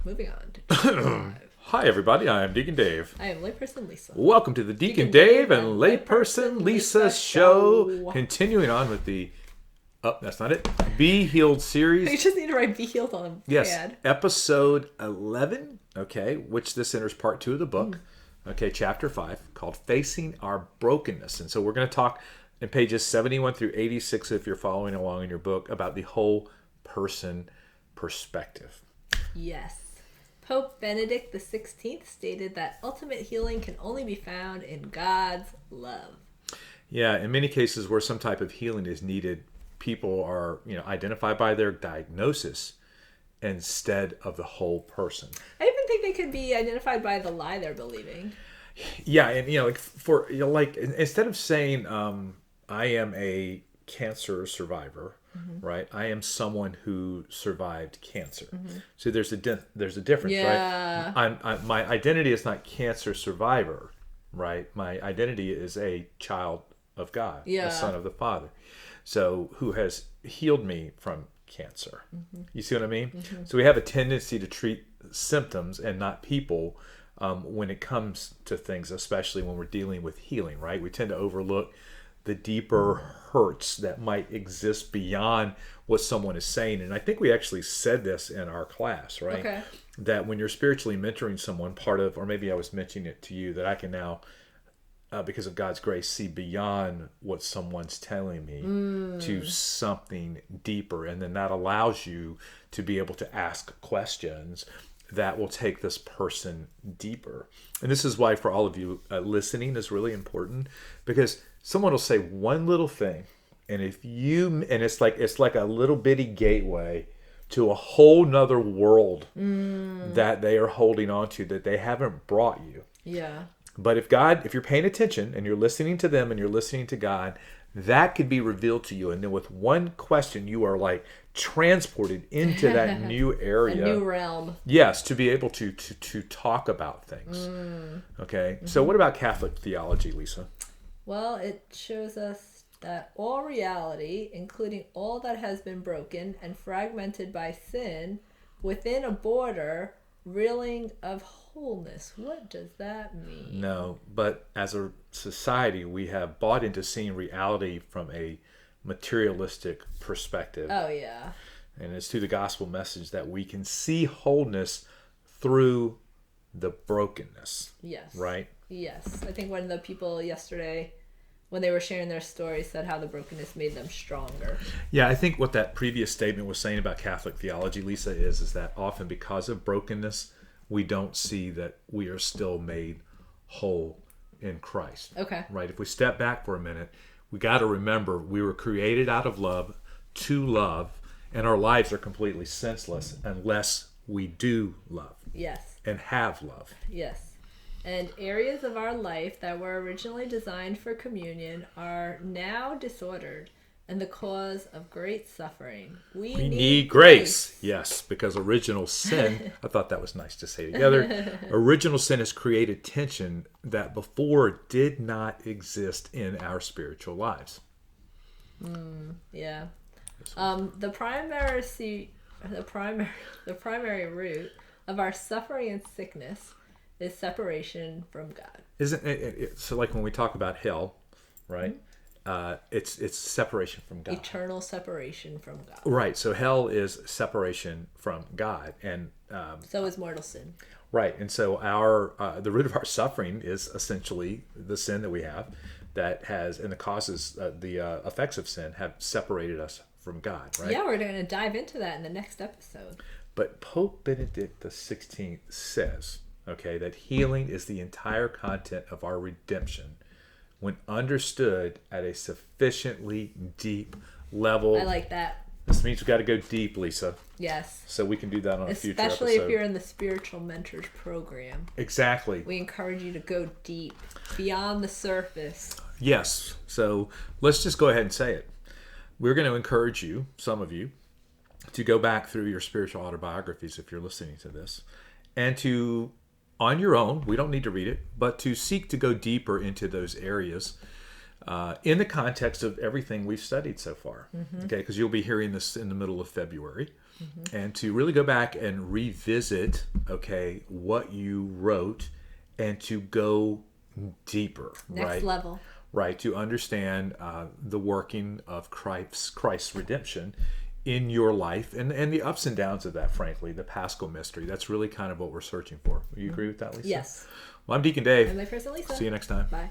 Moving on to chapter 5. Hi, everybody. I am Deacon Dave. I am layperson Lisa. Welcome to the Deacon Dave and Layperson Lisa show. Continuing on with the, that's not it, Be Healed series. You just need to write Be Healed on the Yes, pad. episode 11, okay, which this enters part 2 of the book, okay, chapter 5, called Facing Our Brokenness. And so we're going to talk in pages 71 through 86, if you're following along in your book, about the whole person perspective. Yes. Pope Benedict XVI stated that ultimate healing can only be found in God's love. Yeah, in many cases where some type of healing is needed, people are, identified by their diagnosis instead of the whole person. I even think they could be identified by the lie they're believing. Yeah, and instead of saying I am a cancer survivor, right? I am someone who survived cancer. So there's a difference, Yeah. right? My identity is not cancer survivor, right? My identity is a child of God, Yeah. a son of the Father. So who has healed me from cancer? You see what I mean? So we have a tendency to treat symptoms and not people when it comes to things, especially when we're dealing with healing, right? We tend to overlook the deeper hurts that might exist beyond what someone is saying. And I think we actually said this in our class, right? Okay. That when you're spiritually mentoring someone, or maybe I was mentioning it to you, that I can now, because of God's grace, see beyond what someone's telling me to something deeper. And then that allows you to be able to ask questions that will take this person deeper. And this is why, for all of you, listening is really important, because someone will say one little thing, and it's like a little bitty gateway to a whole nother world that they are holding on to that they haven't brought you. Yeah. But if you're paying attention and you're listening to them and you're listening to God, that could be revealed to you. And then with one question, you are like transported into that new area. A new realm. Yes, to be able to talk about things. Okay. So what about Catholic theology, Lisa? Well, it shows us that all reality, including all that has been broken and fragmented by sin, within a border reeling of wholeness. What does that mean? No, but as a society, we have bought into seeing reality from a materialistic perspective. Oh, yeah. And it's through the gospel message that we can see wholeness through the brokenness. Yes. Right? Yes. I think one of the people yesterday, when they were sharing their story, said how the brokenness made them stronger. Yeah, I think what that previous statement was saying about Catholic theology, Lisa, is that often because of brokenness, we don't see that we are still made whole in Christ. Okay. Right? If we step back for a minute, we got to remember we were created out of love to love, and our lives are completely senseless unless we do love. Yes. And have love. Yes. And areas of our life that were originally designed for communion are now disordered and the cause of great suffering. We need grace. Yes, because original sin, I thought that was nice to say together. Original sin has created tension that before did not exist in our spiritual lives. Yeah. The primary root of our suffering and sickness is separation from God. Isn't it? So, like when we talk about hell, right? It's separation from God. Eternal separation from God. Right. So hell is separation from God, and so is mortal sin. Right. And so the root of our suffering is essentially the sin that we have, that has, and the causes, the effects of sin have separated us from God. Right. Yeah, we're going to dive into that in the next episode. But Pope Benedict XVI says, okay, that healing is the entire content of our redemption when understood at a sufficiently deep level. I like that. This means we've got to go deep, Lisa. Yes. So we can do that on a future episode. Especially if you're in the Spiritual Mentors program. Exactly. We encourage you to go deep, beyond the surface. Yes. So let's just go ahead and say it. We're going to encourage you, some of you, to go back through your spiritual autobiographies if you're listening to this, and to, on your own, we don't need to read it, but to seek to go deeper into those areas in the context of everything we've studied so far. Okay, because you'll be hearing this in the middle of February. and to really go back and revisit, okay, what you wrote, and to go deeper, Next right? level. Right, to understand the working of Christ's redemption in your life, and the ups and downs of that, frankly, the Paschal mystery. That's really kind of what we're searching for. You agree with that, Lisa? Yes. Well, I'm Deacon Dave. And my person Lisa. See you next time. Bye.